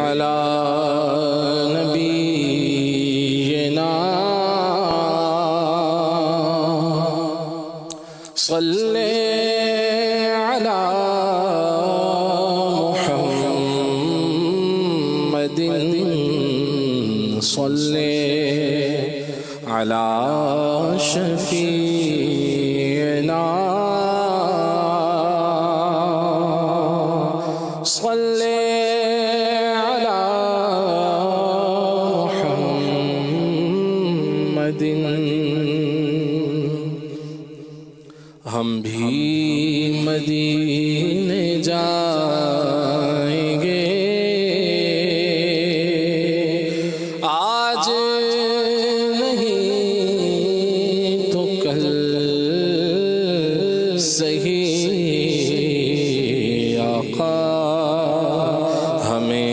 علی نبینا صلی علی محمد صلی علی شفیعنا صلی علی محمد. ہم بھی مدینے جائیں گے آج نہیں تو کل صحیح آقا ہمیں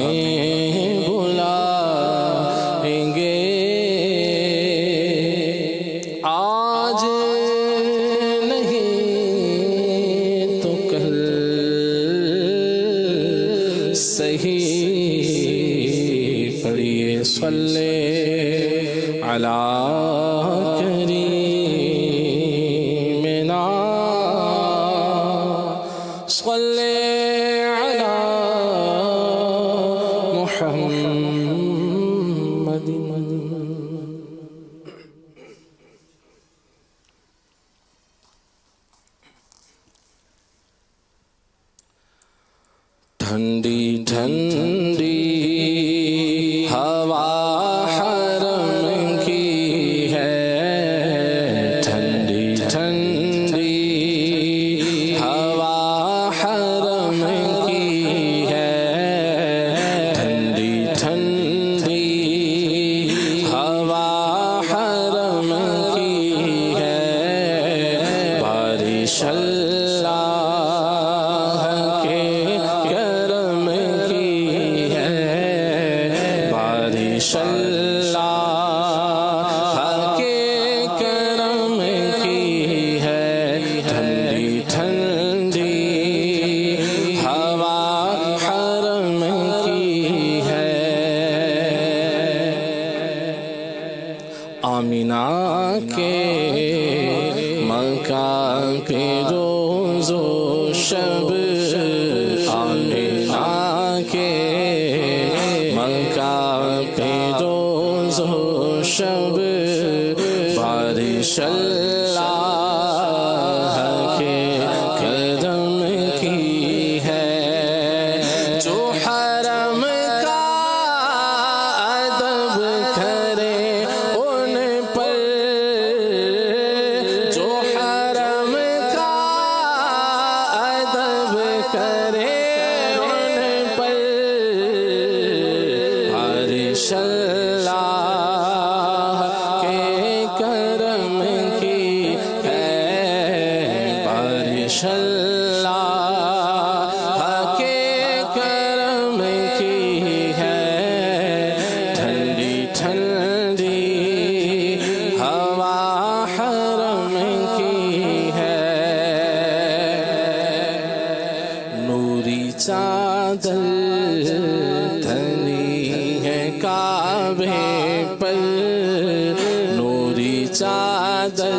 بلائیں گے آج نہیں تو کل صحیح پڑھیے صلی علی کریمنا صلی علی محمد. ٹھنڈی ٹھنڈی ہوا حرم کی ہے ٹھنڈی ٹھنڈی ہوا حرم کی ہے ٹھنڈی ٹھنڈی ہوا حرم کی ہے بارش اللہ کے کرم کی ہے بارش اللہ کے کرم کی ہے ٹھنڈی ٹھنڈی ہوا حرم کی ہے. آمینہ کے مکان پہ روز و شب آمینہ کے مکان پہ روز و شب بارش اللہ کے کرم کی ہے جو حرم کا ادب کرے ان پر جو حرم کا ادب کرے ان پر بارش اللہ کے کرم کی ہے بارش اللہ کے کرم کی ہے ٹھنڈی ٹھنڈی ہوا حرم کی ہے نوری چادر تنی ہے کعبے پر نوری چادر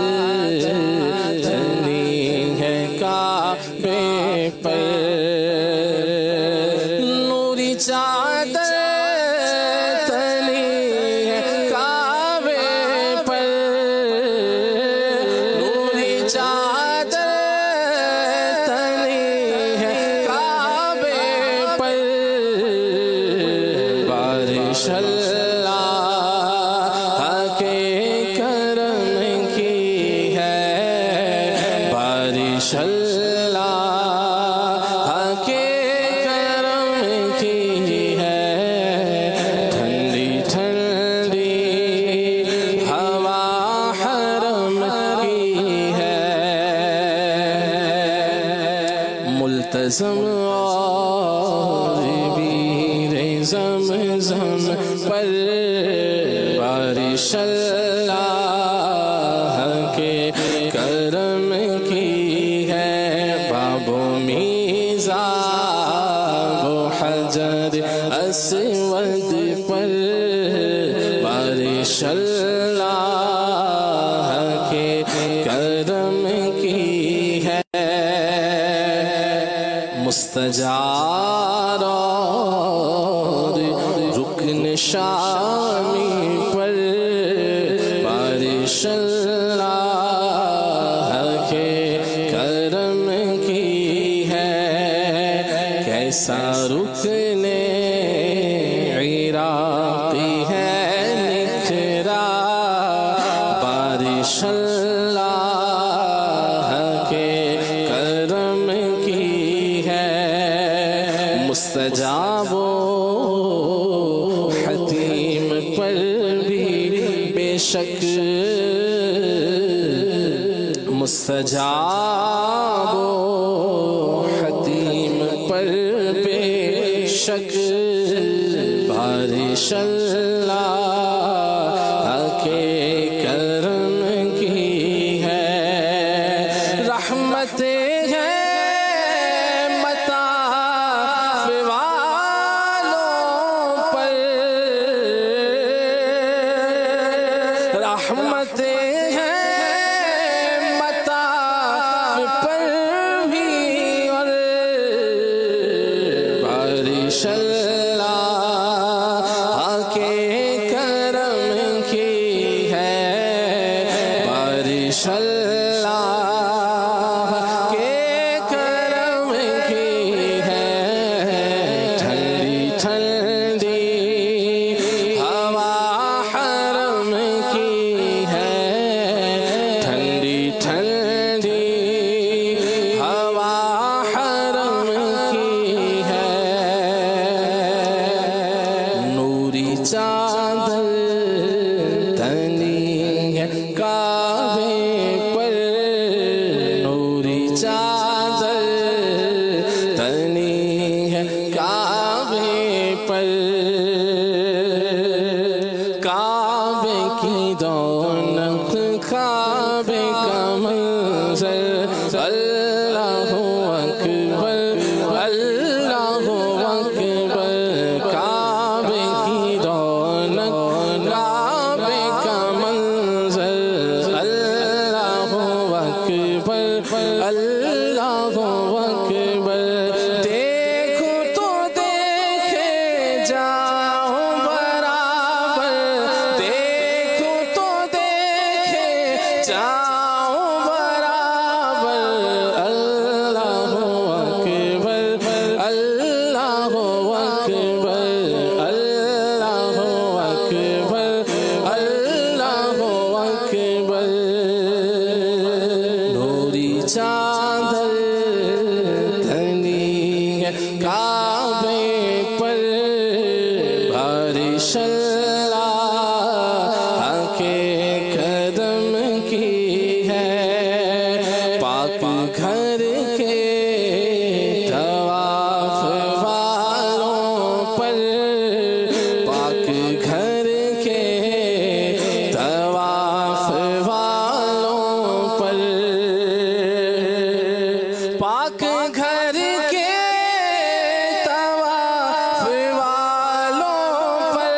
تنی ہے کعبے پر نوری چادر تنی ہے کعبے پر نوری چادر تنی ہے کعبے پر بارش اللہ کے کرم کی ہے بارش اللہ کے کرم کی ہے ٹھنڈی ٹھنڈی ہوا حرم کی ہے ملتزم اور بیر زمزم پر بارش اللہ کے کرم کی ہے باب و میزان و حجر اسود پر بارش اللہ کے کرم کی ہے، مستجار اور رکن شامی پر بارش اللہ کے کرم کی ہے، کیسا رکن عراقی ہے نکھرا بارش اللہ کے کرم کی ہے، مستجاب و حتیم پر بھی بے شک، مستجاب و حتیم پر بے شک بارش اللہ کے کرم کی ہے، رحمت ہے مطاف والوں پر، رحمت ہے مطاف پر بھی، اور بارش اللہ کے کرم کی ہے، بارش اللہ کے کرم کی ہے، ٹھنڈی ٹھنڈی ہوا حرم کی ہے، ٹھنڈی ٹھنڈی ہوا حرم کی ہے، نوری چادر تنی ہے کعبے پر، نوری چادر تنی ہے کعبے پر، کعبے کی رونق کعبے کا منظر، اللہ اکبر اللہ اکبر، کعبے کی رونق کعبے کا منظر، اللہ اکبر اللہ اکبر، دیکھو تو دیکھے جاؤ برابر، دیکھو تو دیکھے جاؤ برابر، اللہ اکبر اللہ اکبر اللہ اکبر اللہ اکبر، نوری چادر تنی ہے کعبے پر، بارش اللہ کے قدم کی ہے، پاک گھر کے طواف والوں پر، پاک گھر کے طواف والوں پر، پاک گھر کے طواف والوں پر،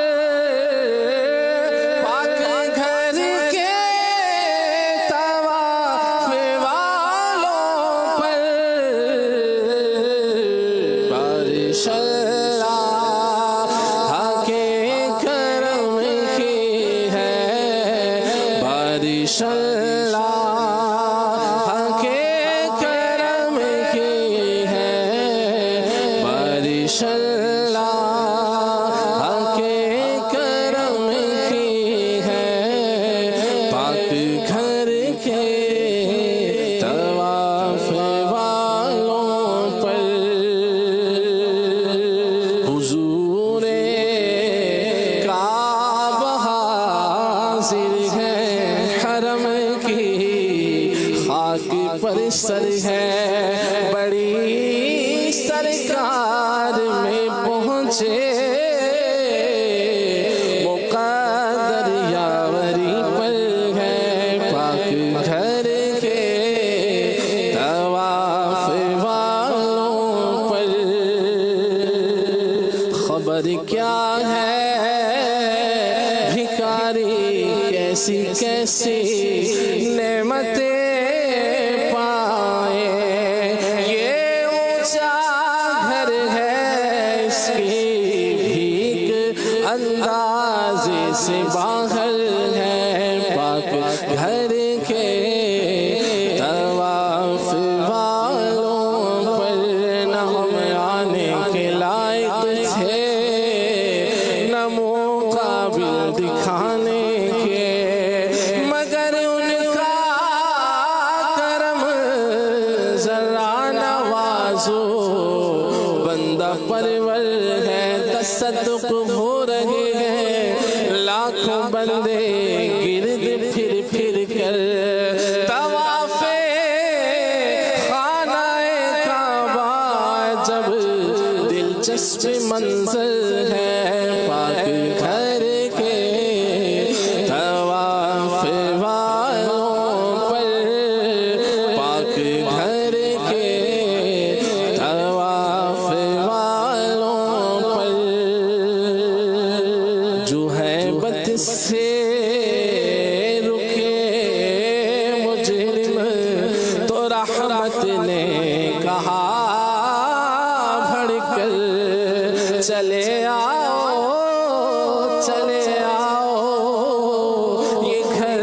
کیا ہے بھکاری کیسی کیسی نعمتیں پائے، یہ اونچا گھر ہے اس کی بھیک اندازے سے باہر ہے، پاک گھر کے طواف والوں پر نہ ہم آنے کے لائق تھے، نہ مقابل دکھانے کے، مگر ان کا کرم ذرا نوازو بندہ پرور ہے، تصدق ہو رہے ہیں لاکھوں بندے گرد پھر پھر کر، طواف خانہ کعبہ جب دلچسپ منظر ہے، پاک گھر کے طواف والوں پر، پاک گھر کے طواف والوں پر، جو ہے بت سے رکے مجرم تو رحمت نے کہا بڑھ کر، چلے آؤ چلے آؤ یہ گھر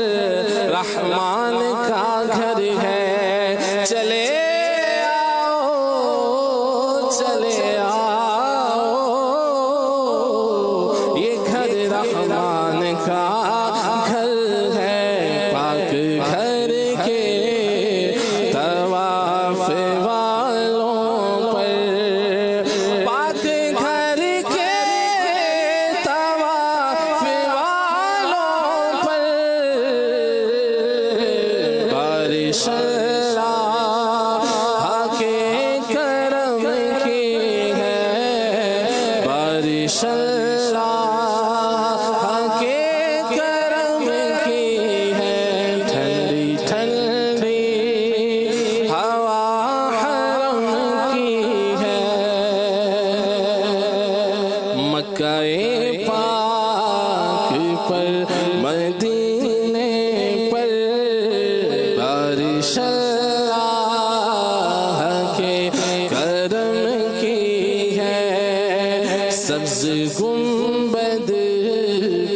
رحمان کا گھر ہے، چلے آؤ چلے آؤ یہ گھر رحمان کا گھر ہے، پاک گھر کے طواف والوں پر، پاک گھر کے طواف والوں پر، بارش اللہ کے کرم کی ہے، بارش اللہ کے کرم کی ہے، ٹھنڈی ٹھنڈی ہوا حرم کی ہے، مکہ پاک پر مدینے پر بارش اللہ کے کرم کی ہے، سبز گنبد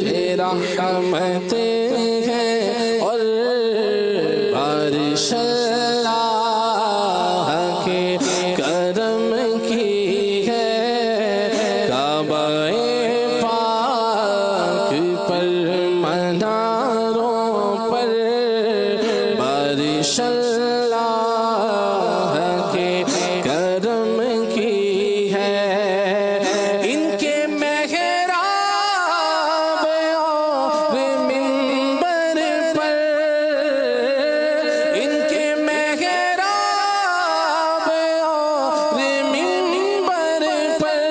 پہ رحمتیں ہیں اور بارش اللہ کے کرم کی ہے، کعبہ پاک پر مناروں پر بارش اللہ کے کرم کی ہے، ان کے محراب اور منبر پر، ان کے محراب اور منبر پر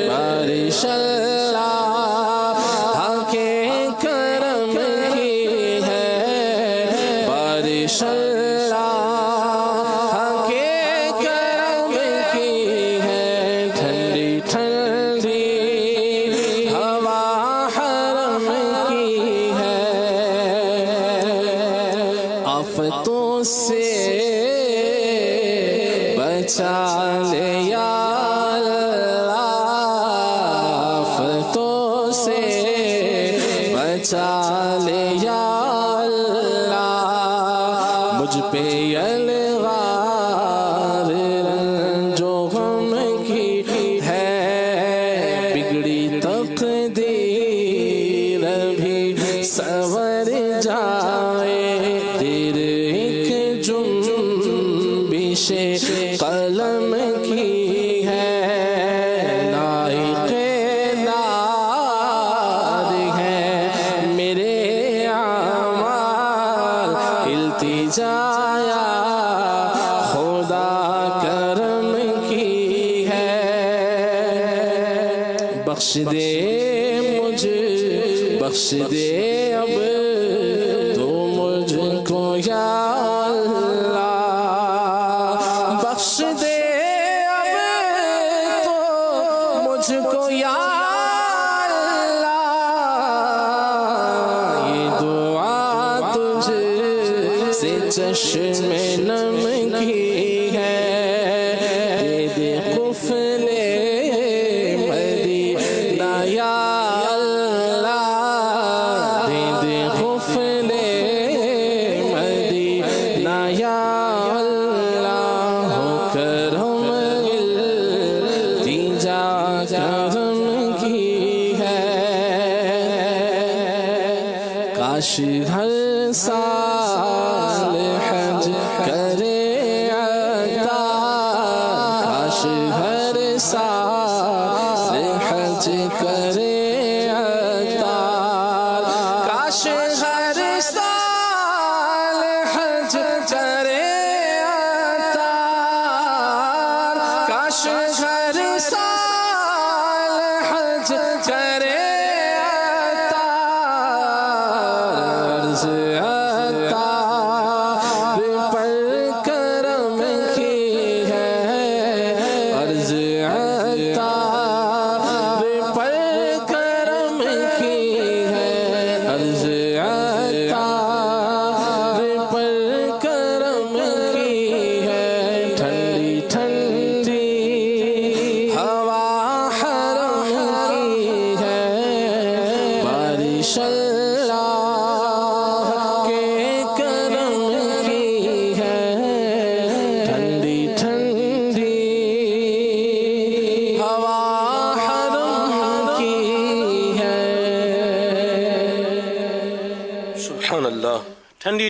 بارش اللہ کے کرم کی ہے، بارش اللہ کے کرم کی ہے، ٹھنڈی ٹھنڈی ہوا حرم کی ہے، آفتوں سے بچا لے یا اللہ، آفتوں سے بچا لے یا اللہ، مجھ پہ الغار جو غم کی ہے، بگڑی تقدیر بھی سنور جائے، تیرے ایک جنبش قلم کی ہے، لائق داد ہے میرے اعمال، التجایا خدا کرم کی ہے، بخش دے مجھے بخش دے اب تو مجھ کو یا اللہ، بخش دے اب تو مجھ کو یا اللہ یہ دعا تجھ سے چشم نم کی ہے دے دے قفل مدینہ یا اللہ دے دے قفل مدینہ یا اللہ ہو کرم التجا کرم کی ہے کاش ہر سال حج کرے عطا کاش ہر سال حج کرے عطا کاش ہر سال حج کرے عطا کاش ہر سال حج کرے عطا عرض عطا پر کرم کی ہے عرض عطا پر کرم کی ہے عرض عطا پر کرم کی ہے ٹھنڈی ٹھنڈی ہوا حرم کی ہے بارش اللہ کے کرم کی ہے ٹھنڈی ٹھنڈی ہوا حرم کی ہے سبحان اللہ ٹھنڈی